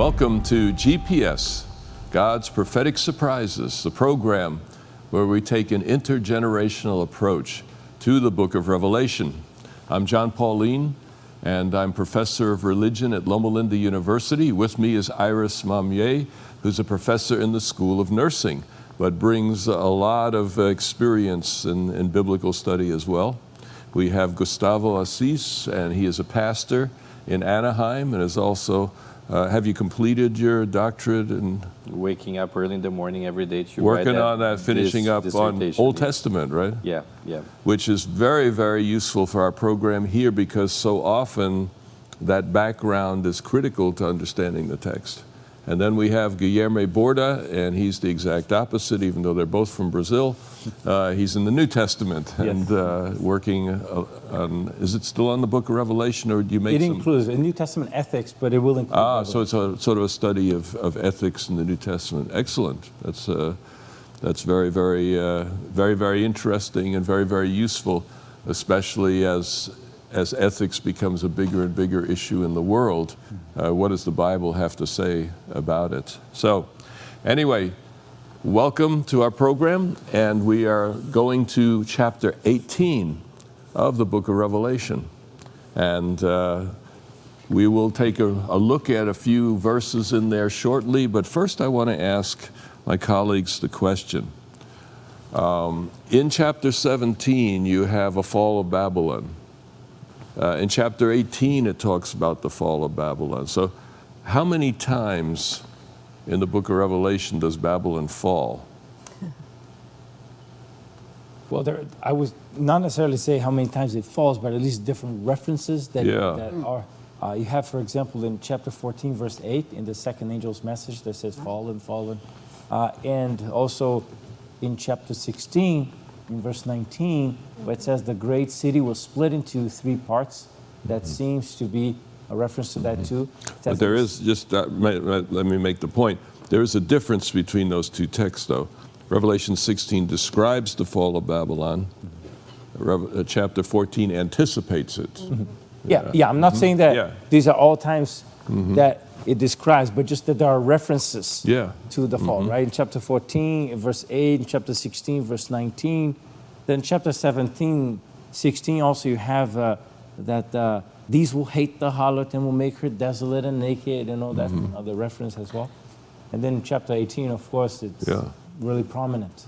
Welcome to GPS, God's Prophetic Surprises, the program where we take an intergenerational approach to the book of Revelation. I'm Jon Paulien, and I'm professor of religion at Loma Linda University. With me is Iris Mamier, who's a professor in the School of Nursing, but brings a lot of experience in biblical study as well. We have Gustavo Assis, and he is a pastor in Anaheim and is also have you completed your doctorate in waking up early in the morning every day to working on that, finishing up on Old Testament, right? Yeah. Which is very, very useful for our program here because so often that background is critical to understanding the text. And then we have Guilherme Borda, and he's the exact opposite, even though they're both from Brazil. He's in the New Testament and working on, is it still on the book of Revelation, or do you make It includes a New Testament ethics, but it will include so it's a sort of a study of ethics in the New Testament. Excellent. That's very, very interesting and very, very useful, especially as ethics becomes a bigger and bigger issue in the world. What does the Bible have to say about it? So anyway, welcome to our program, and we are going to chapter 18 of the book of Revelation. And we will take a look at a few verses in there shortly, but first I want to ask my colleagues the question. In chapter 17, you have a fall of Babylon. In chapter 18, it talks about the fall of Babylon. So how many times in the book of Revelation does Babylon fall? Well, I would not necessarily say how many times it falls, but at least different references that are. You have, for example, in chapter 14, verse 8, in the second angel's message, that says, fallen, fallen. And also in chapter 16, in verse 19, where it says the great city was split into three parts. That seems to be a reference to that too. But there is, just let me make the point, there is a difference between those two texts though. Revelation 16 describes the fall of Babylon. Chapter 14 anticipates it. Yeah, I'm not saying that these are all times that it describes, but just that there are references to the fall, right? In chapter 14, verse 8, in chapter 16, verse 19. Then chapter 17, 16, also you have that these will hate the harlot and will make her desolate and naked, and all that other reference as well. And then in chapter 18, of course, it's really prominent.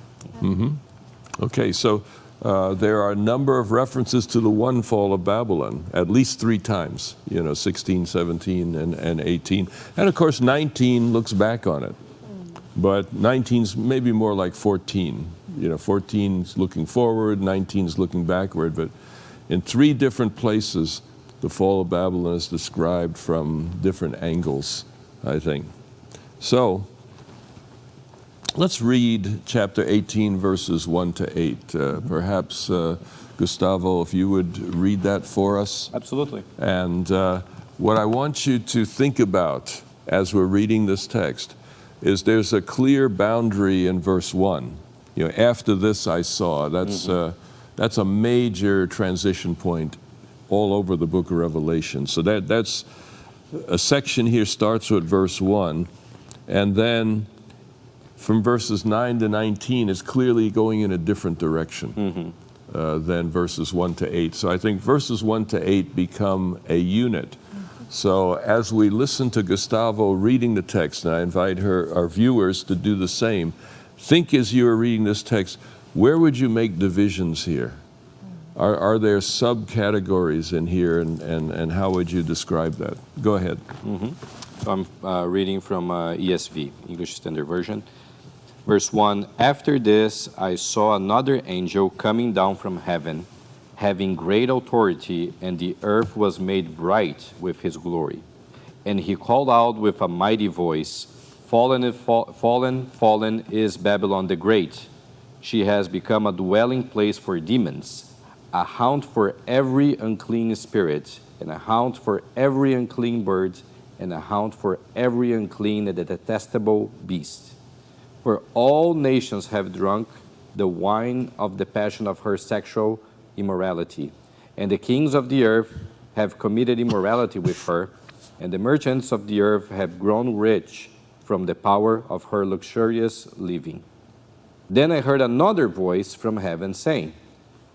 Okay, so there are a number of references to the one fall of Babylon, at least three times, 16, 17, and 18. And of course, 19 looks back on it. But 19's maybe more like 14. 14's looking forward, 19's looking backward. But in three different places, the fall of Babylon is described from different angles, I think. So let's read chapter 18, verses 1 to 8. Perhaps, Gustavo, if you would read that for us. Absolutely. And what I want you to think about as we're reading this text is there's a clear boundary in verse 1. After this I saw. That's a major transition point all over the book of Revelation. So that's a section here starts with verse 1, and then from verses 9 to 19, it's clearly going in a different direction than verses 1 to 8. So I think verses 1 to 8 become a unit. So as we listen to Gustavo reading the text, and I invite our viewers to do the same, think as you are reading this text, where would you make divisions here? Are there subcategories in here, and how would you describe that? Go ahead. So I'm reading from ESV, English Standard Version. Verse 1, after this I saw another angel coming down from heaven, having great authority, and the earth was made bright with his glory. And he called out with a mighty voice, fallen, fallen is Babylon the Great. She has become a dwelling place for demons, a haunt for every unclean spirit, and a haunt for every unclean bird, and a haunt for every unclean and detestable beast. For all nations have drunk the wine of the passion of her sexual immorality, and the kings of the earth have committed immorality with her, and the merchants of the earth have grown rich from the power of her luxurious living. Then I heard another voice from heaven saying,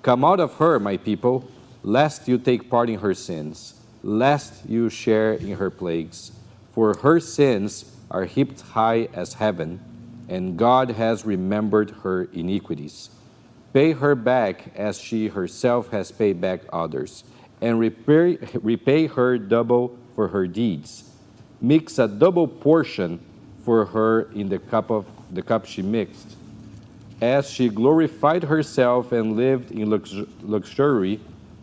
"Come out of her, my people, lest you take part in her sins, lest you share in her plagues. For her sins are heaped high as heaven, and God has remembered her iniquities. Pay her back as she herself has paid back others, and repay her double for her deeds. Mix a double portion for her in the cup she mixed. As she glorified herself and lived in luxury,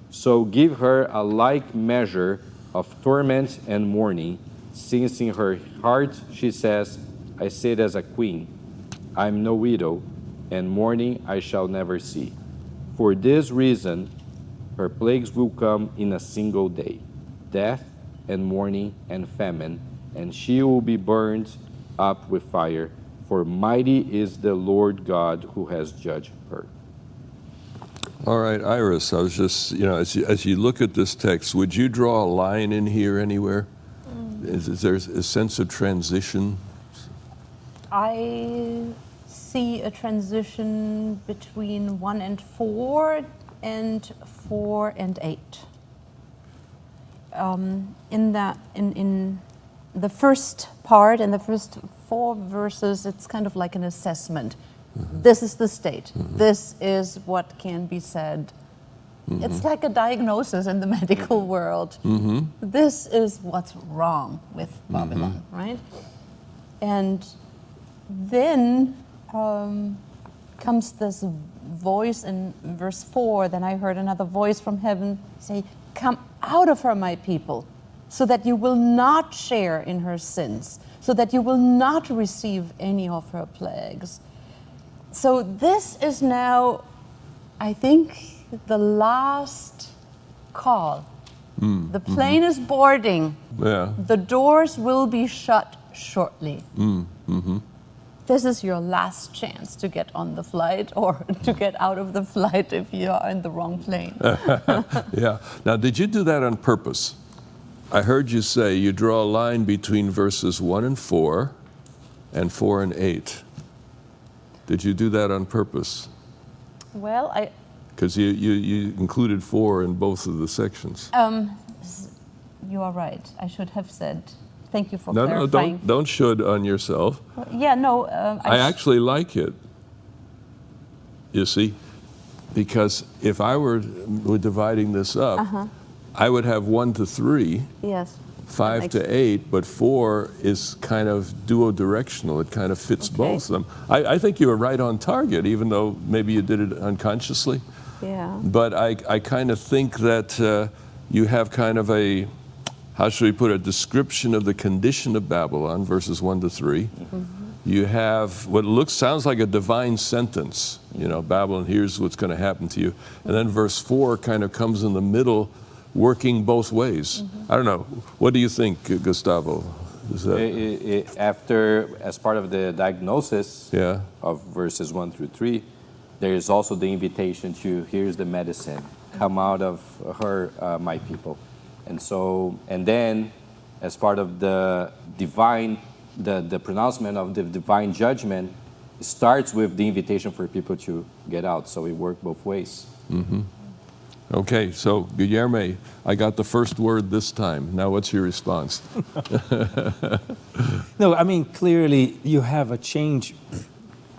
so give her a like measure of torment and mourning, since in her heart she says, I sit as a queen. I am no widow, and mourning I shall never see. For this reason, her plagues will come in a single day, death and mourning and famine, and she will be burned up with fire, for mighty is the Lord God who has judged her." All right, Iris, I was just, as you look at this text, would you draw a line in here anywhere? Is there a sense of transition? I see a transition between 1 and 4 and 4 and 8. In the first part, in the first 4 verses, it's kind of like an assessment. Mm-hmm. This is the state. Mm-hmm. This is what can be said. Mm-hmm. It's like a diagnosis in the medical world. Mm-hmm. This is what's wrong with Babylon, right? And then comes this voice in verse 4. Then I heard another voice from heaven say, "Come out of her, my people, so that you will not share in her sins, so that you will not receive any of her plagues." So this is now, I think, the last call. The plane is boarding. Yeah. The doors will be shut shortly. This is your last chance to get on the flight or to get out of the flight if you are in the wrong plane. Yeah. Now, did you do that on purpose? I heard you say you draw a line between verses 1 and 4 and 4 and 8. Did you do that on purpose? Well, because you included 4 in both of the sections. You are right. I should have said, thank you for clarifying. No, don't should on yourself. Yeah, no. I actually like it, you see, because if I were dividing this up, I would have 1 to 3. Yes. 5 to 8, but 4 is kind of duodirectional. It kind of fits both of them. I think you were right on target, even though maybe you did it unconsciously. Yeah. But I kind of think that you have kind of a, how should we put it, description of the condition of Babylon, verses 1 to 3. You have what sounds like a divine sentence. Babylon, here's what's going to happen to you. And then verse 4 kind of comes in the middle, working both ways. I don't know. What do you think, Gustavo? Is that... After, as part of the diagnosis of verses 1 through 3, there is also the invitation to, here's the medicine, come out of her, my people. And then, as part of the divine, the pronouncement of the divine judgment, starts with the invitation for people to get out. So it works both ways. Okay, so Guilherme, I got the first word this time. Now what's your response? No, I mean, clearly you have a change.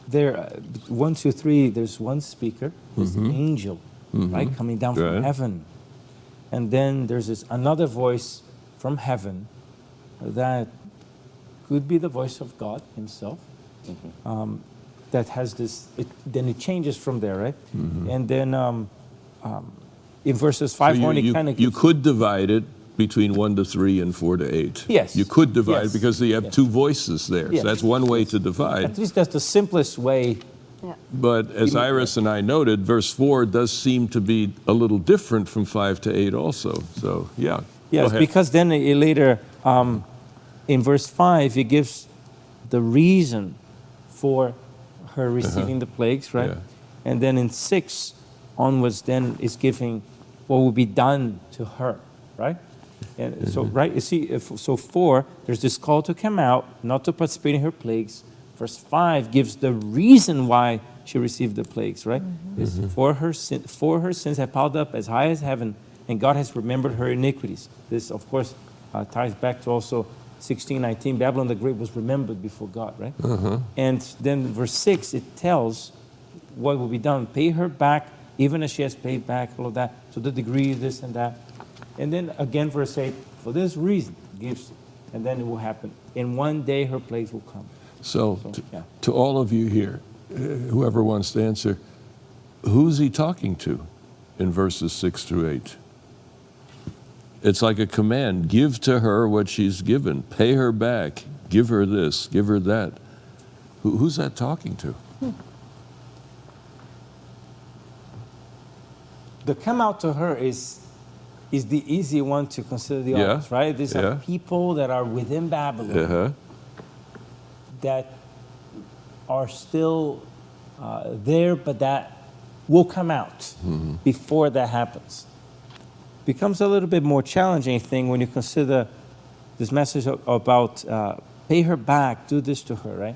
There, 1, 2, 3, there's one speaker, there's an angel, right, coming down from heaven. And then there's another voice from heaven that could be the voice of God himself. That has this, then it changes from there, right? And then in verses 5 so on, it kind of... You could divide it between 1 to 3 and 4 to 8. Yes. You could divide it because you have 2 voices there. So that's one way to divide. At least that's the simplest way. Yeah. But as Iris and I noted, verse 4 does seem to be a little different from 5 to 8 also. So, yeah. Yes, because then later in verse 5, it gives the reason for her receiving the plagues, right? And then in 6 onwards, then is giving what will be done to her, right? And so, right, you see, so 4, there's this call to come out, not to participate in her plagues. Verse 5 gives the reason why she received the plagues, right? It's for her sins have piled up as high as heaven, and God has remembered her iniquities. This, of course, ties back to also 16:19. Babylon the Great was remembered before God, right? And then verse 6, it tells what will be done. Pay her back, even as she has paid back, all of that, to the degree of this and that. And then again, verse 8, for this reason, gives, and then it will happen. In one day, her plagues will come. So to all of you here, whoever wants to answer, who's he talking to in verses 6 through 8? It's like a command. Give to her what she's given. Pay her back. Give her this. Give her that. Who's that talking to? The come out to her is the easy one to consider the others, right? These are people that are within Babylon that are still there, but that will come out before that happens. Becomes a little bit more challenging thing when you consider this message about pay her back, do this to her, right?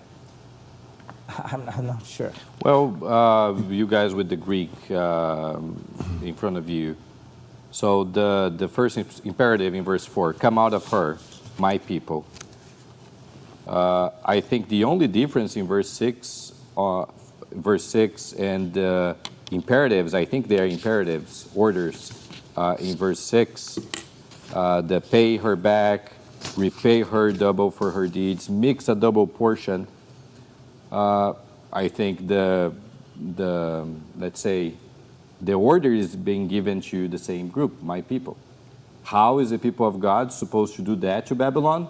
I'm not sure. Well, you guys with the Greek in front of you. So the first imperative in verse 4, come out of her, my people. I think the only difference in verse 6 and imperatives, I think they are imperatives, orders. In verse 6, the pay her back, repay her double for her deeds, mix a double portion. I think let's say, the order is being given to the same group, my people. How is the people of God supposed to do that to Babylon?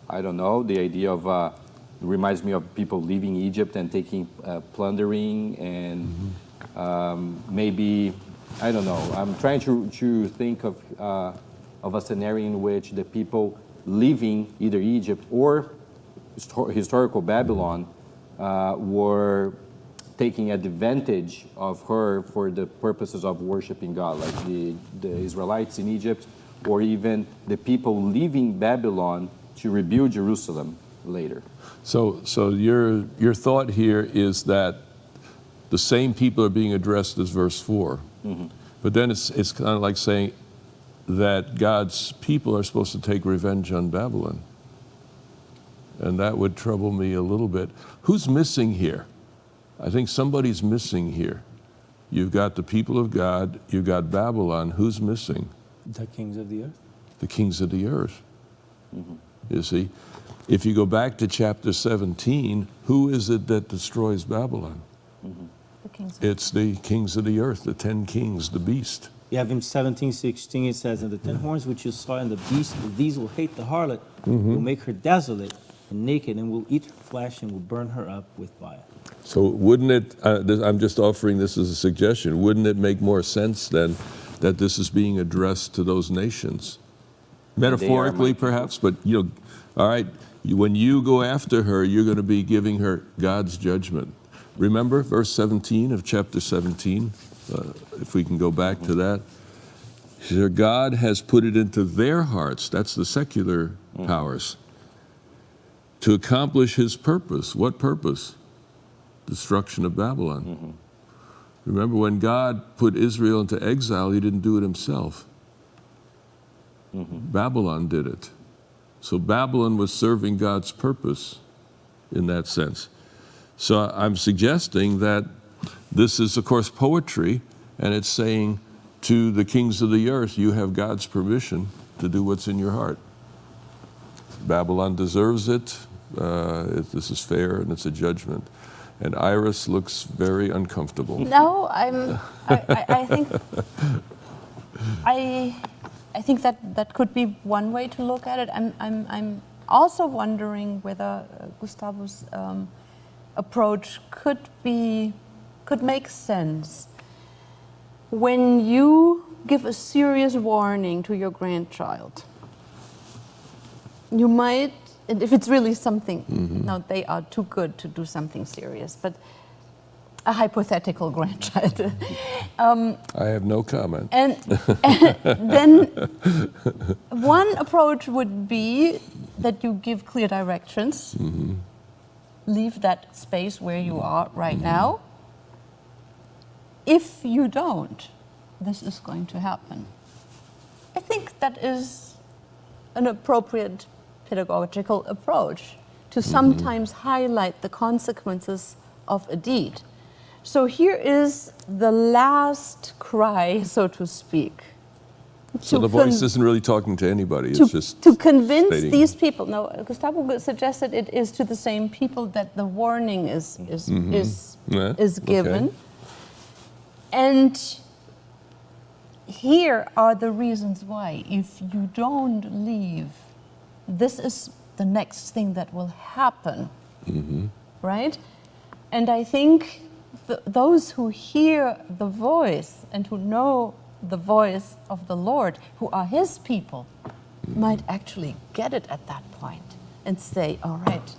I don't know. The idea of reminds me of people leaving Egypt and taking plundering and maybe, I don't know. I'm trying to think of a scenario in which the people leaving either Egypt or historical Babylon were taking advantage of her for the purposes of worshiping God, like the Israelites in Egypt, or even the people leaving Babylon to rebuild Jerusalem later. So your thought here is that the same people are being addressed as verse 4. But then it's kind of like saying that God's people are supposed to take revenge on Babylon. And that would trouble me a little bit. Who's missing here? I think somebody's missing here. You've got the people of God, you've got Babylon. Who's missing? The kings of the earth. The kings of the earth. You see, if you go back to chapter 17, who is it that destroys Babylon? It's the kings of the earth, the 10 kings, the beast. You have in 17:16 it says, and the 10 horns which you saw in the beast, these will hate the harlot, will make her desolate and naked, and will eat her flesh and will burn her up with fire. So wouldn't it, I'm just offering this as a suggestion, wouldn't it make more sense then that this is being addressed to those nations? Metaphorically perhaps, but all right, when you go after her, you're going to be giving her God's judgment. Remember verse 17 of chapter 17, if we can go back to that. God has put it into their hearts, that's the secular powers, to accomplish his purpose. What purpose? Destruction of Babylon. Remember, when God put Israel into exile, he didn't do it himself. Babylon did it. So Babylon was serving God's purpose in that sense. So I'm suggesting that this is, of course, poetry, and it's saying to the kings of the earth, you have God's permission to do what's in your heart. Babylon deserves it. This is fair, and it's a judgment. And Iris looks very uncomfortable. No, I think that could be one way to look at it. I'm also wondering whether Gustavo's approach could make sense. When you give a serious warning to your grandchild, you might, and if it's really something, no, they are too good to do something serious, but a hypothetical grandchild. I have no comment. And then one approach would be that you give clear directions, leave that space where you are right now. If you don't, this is going to happen. I think that is an appropriate pedagogical approach to sometimes highlight the consequences of a deed. So here is the last cry, so to speak. So the voice isn't really talking to anybody, it's just to convince stating. these people. No, Gustavo suggested it is to the same people that the warning is given. Okay. And here are the reasons why. If you don't leave, this is the next thing that will happen, right? And I think those who hear the voice and who know the voice of the Lord, who are His people, might actually get it at that point and say, all right,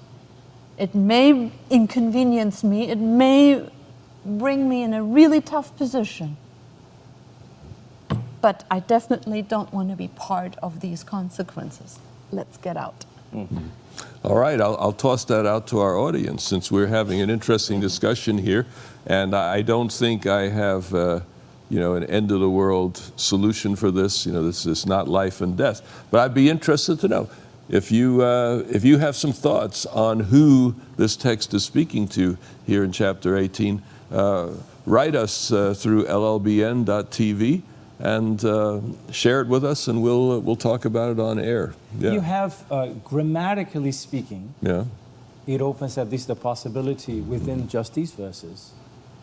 it may inconvenience me, it may bring me in a really tough position, but I definitely don't want to be part of these consequences. Let's get out. All right, I'll toss that out to our audience since we're having an interesting discussion here, and I don't think I have, an end-of-the-world solution for this. This is not life and death. But I'd be interested to know if you have some thoughts on who this text is speaking to here in chapter 18. Write us through LLBN.TV. and share it with us, and we'll talk about it on air. Yeah. You have, grammatically speaking, Yeah. it opens at least the possibility within just these verses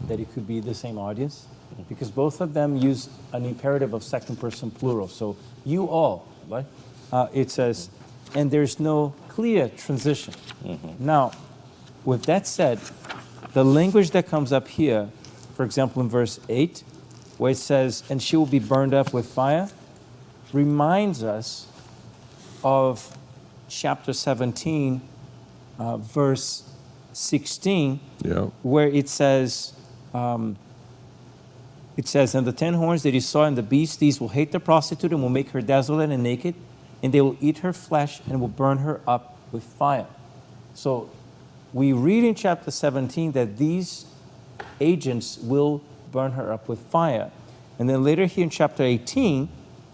that it could be the same audience, because both of them use an imperative of second person plural. So you all, right? It says, and there's no clear transition. Now, with that said, the language that comes up here, for example, in verse 8, where it says, and she will be burned up with fire, reminds us of chapter 17, verse 16, where it says, and the 10 horns that you saw in the beast, these will hate the prostitute and will make her desolate and naked, and they will eat her flesh and will burn her up with fire. So we read in chapter 17 that these agents will burn her up with fire. And then later here in chapter 18,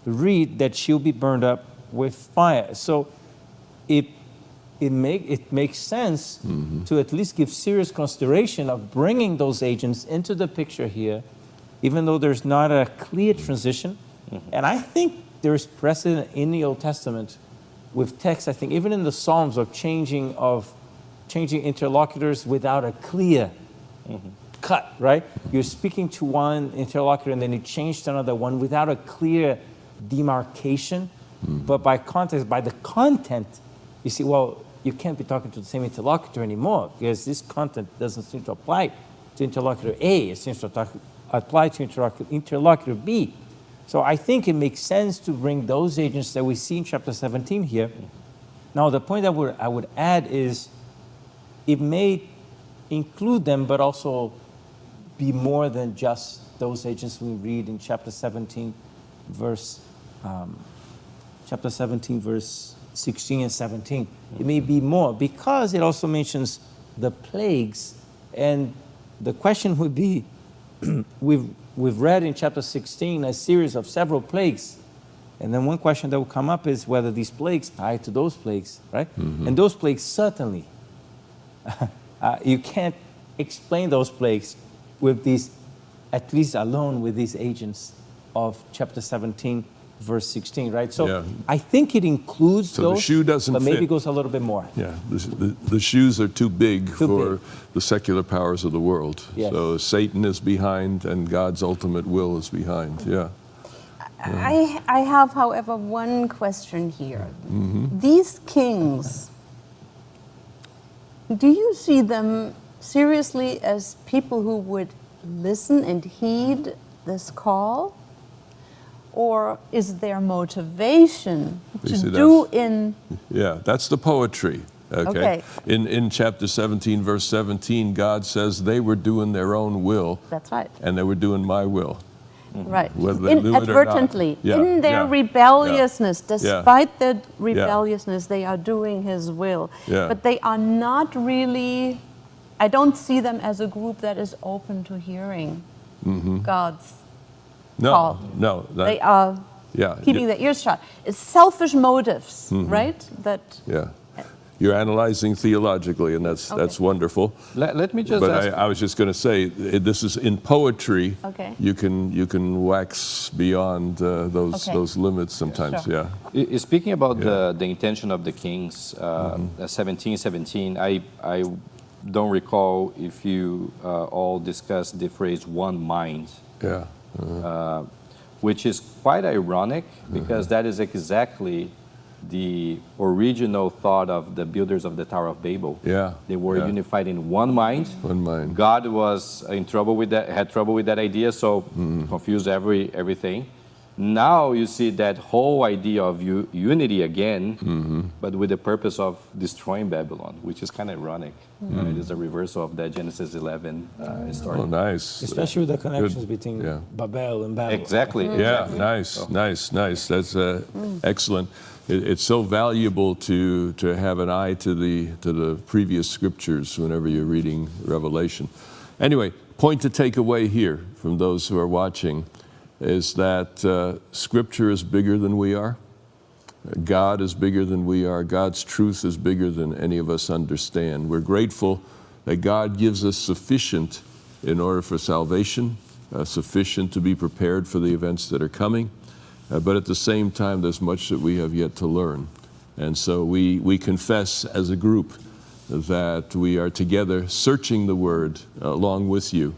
we read that she'll be burned up with fire. So it makes sense to at least give serious consideration of bringing those agents into the picture here, even though there's not a clear transition. And I think there's precedent in the Old Testament with text, I think, even in the Psalms, of changing interlocutors without a clear cut, right? You're speaking to one interlocutor and then you change to another one without a clear demarcation. But by context, by the content, you see, well, you can't be talking to the same interlocutor anymore because this content doesn't seem to apply to interlocutor A. It seems to apply to interlocutor B. So I think it makes sense to bring those agents that we see in chapter 17 here. Now, the point that I would add is it may include them, but also be more than just those agents we read in chapter 17, verse 16 and 17. It may be more because it also mentions the plagues. And the question would be, we've read in chapter 16 a series of several plagues. And then one question that will come up is whether these plagues tie to those plagues, right? And those plagues certainly, you can't explain those plagues with these, at least alone with these agents of chapter 17, verse 16, right? So I think it includes those, the shoe doesn't but maybe fit. goes a little bit more. Yeah, the shoes are too big for the secular powers of the world. Yes. So Satan is behind and God's ultimate will is behind, I have, however, one question here. These kings, do you see them seriously as people who would listen and heed this call? Or is their motivation to do in... Yeah, that's the poetry. Okay. In chapter 17, verse 17, God says they were doing their own will. That's right. And they were doing my will. Right. Whether they knew it or not. Inadvertently, Yeah, in their yeah, rebelliousness, yeah, despite their rebelliousness, they are doing His will. Yeah. But they are not really, I don't see them as a group that is open to hearing God's call. No. They are keeping their ears shut. It's selfish motives, right? Yeah. You're analyzing theologically, and that's wonderful. Let me just ask. I was just going to say, this is in poetry. Okay. You can wax beyond those limits sometimes. Sure. Yeah. Speaking about the intention of the kings, 1717, I don't recall if you all discussed the phrase "one mind." Yeah. Which is quite ironic because that is exactly the original thought of the builders of the Tower of Babel. Yeah. They were unified in one mind. One mind. God was in trouble with that, had trouble with that idea, so confused everything. Now you see that whole idea of unity again, but with the purpose of destroying Babylon, which is kind of ironic. It is a reversal of that Genesis 11 story. Oh, nice. Especially with the connections between Babel and Babel. Exactly. Yeah, nice. That's excellent. It's so valuable to have an eye to the previous scriptures whenever you're reading Revelation. Anyway, point to take away here from those who are watching is that Scripture is bigger than we are. God is bigger than we are. God's truth is bigger than any of us understand. We're grateful that God gives us sufficient in order for salvation, sufficient to be prepared for the events that are coming. But at the same time, there's much that we have yet to learn. And so we confess as a group that we are together searching the Word along with you,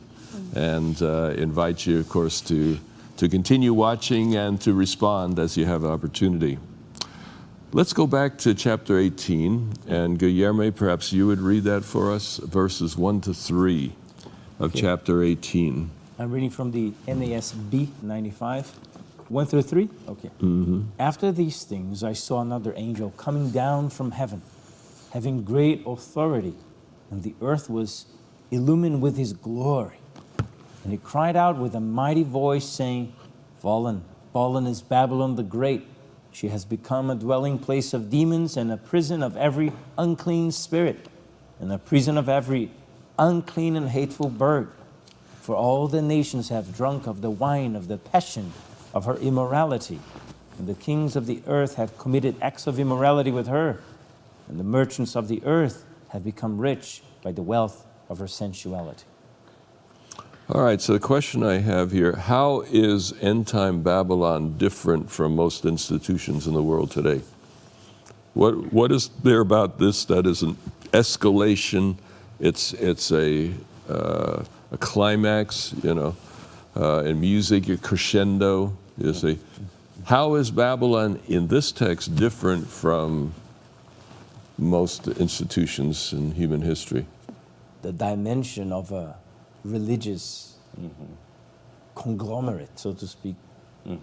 and invite you, of course, to continue watching and to respond as you have opportunity. Let's go back to chapter 18, and Guillermo, perhaps you would read that for us, verses 1 to 3 of chapter 18. I'm reading from the NASB 95, 1 through 3? Okay. After these things, I saw another angel coming down from heaven, having great authority, and the earth was illumined with his glory. And he cried out with a mighty voice, saying, Fallen, fallen is Babylon the Great. She has become a dwelling place of demons and a prison of every unclean spirit and a prison of every unclean and hateful bird. For all the nations have drunk of the wine of the passion of her immorality. And the kings of the earth have committed acts of immorality with her. And the merchants of the earth have become rich by the wealth of her sensuality. All right, so the question I have here, how is end-time Babylon different from most institutions in the world today? What is there about this that is an escalation? It's a climax, in music, a crescendo, you see. How is Babylon in this text different from most institutions in human history? The dimension of a religious conglomerate, so to speak,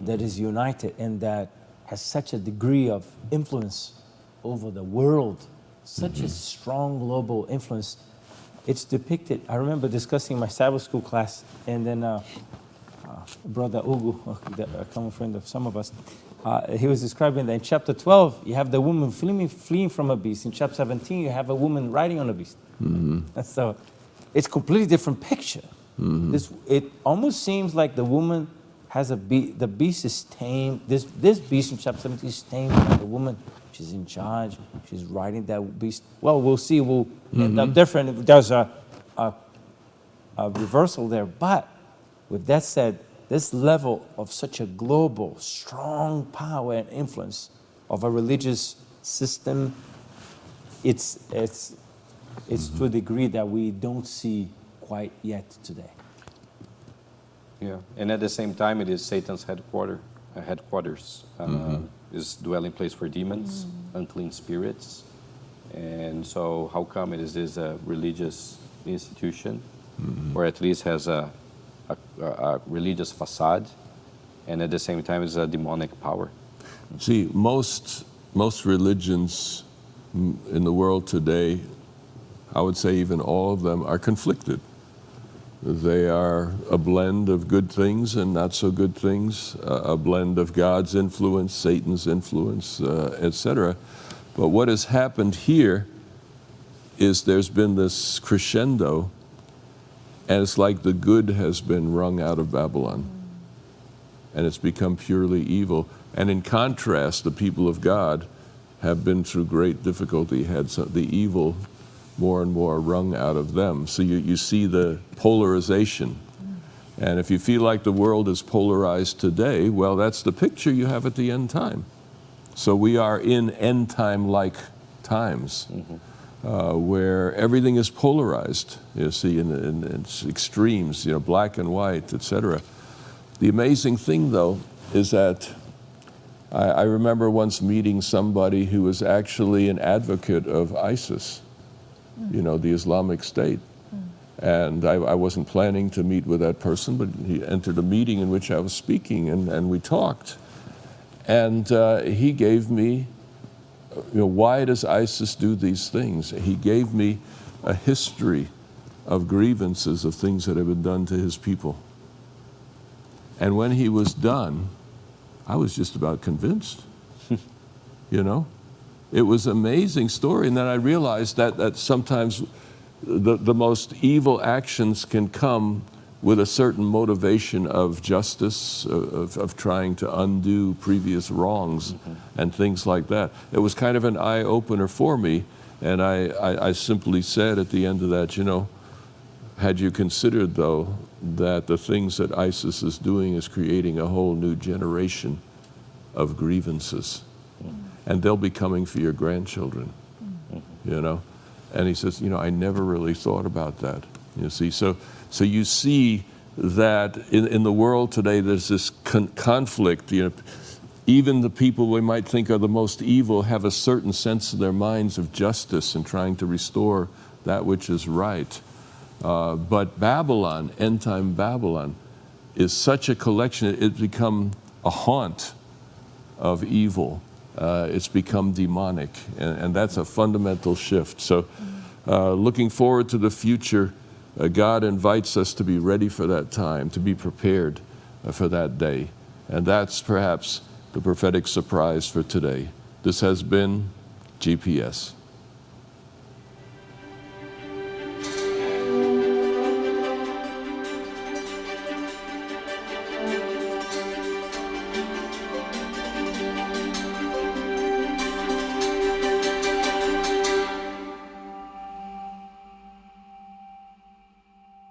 that is united and that has such a degree of influence over the world, such a strong global influence. It's depicted, I remember discussing in my Sabbath school class, and then Brother Ugu, a common friend of some of us, he was describing that in chapter 12, you have the woman fleeing from a beast. In chapter 17, you have a woman riding on a beast. So it's a completely different picture. It almost seems like the woman has the beast is tamed. This beast in chapter 17 is tamed by the woman. She's in charge. She's riding that beast. Well, we'll see. We'll end up different. There's a reversal there. But with that said, this level of such a global, strong power and influence of a religious system, it's to a degree that we don't see quite yet today. Yeah, and at the same time, it is Satan's headquarters. Is dwelling place for demons, unclean spirits, and so how come it is a religious institution, or at least has a religious facade, and at the same time is a demonic power? See, most religions in the world today, I would say even all of them, are conflicted. They are a blend of good things and not so good things, a blend of God's influence, Satan's influence, etc. But what has happened here is there's been this crescendo, and it's like the good has been wrung out of Babylon, and it's become purely evil. And in contrast, the people of God have been through great difficulty, had the evil more and more wrung out of them. So you see the polarization. And if you feel like the world is polarized today, well, that's the picture you have at the end time. So we are in end time-like times, where everything is polarized, you see, in its extremes, you know, black and white, etc. The amazing thing, though, is that I remember once meeting somebody who was actually an advocate of ISIS, you know, the Islamic State. And I wasn't planning to meet with that person, but he entered a meeting in which I was speaking, and we talked. And he gave me, you know, why does ISIS do these things? He gave me a history of grievances, of things that have been done to his people. And when he was done, I was just about convinced, you know? It was an amazing story, and then I realized that sometimes the most evil actions can come with a certain motivation of justice, of trying to undo previous wrongs and things like that. It was kind of an eye-opener for me, and I simply said at the end of that, you know, had you considered, though, that the things that ISIS is doing is creating a whole new generation of grievances? And they'll be coming for your grandchildren, you know? And he says, you know, I never really thought about that, you see? So you see that in the world today, there's this conflict, you know. Even the people we might think are the most evil have a certain sense in their minds of justice and trying to restore that which is right. But Babylon, end-time Babylon, is such a collection, it's become a haunt of evil. It's become demonic, and that's a fundamental shift. So looking forward to the future, God invites us to be ready for that time, to be prepared for that day. And that's perhaps the prophetic surprise for today. This has been GPS.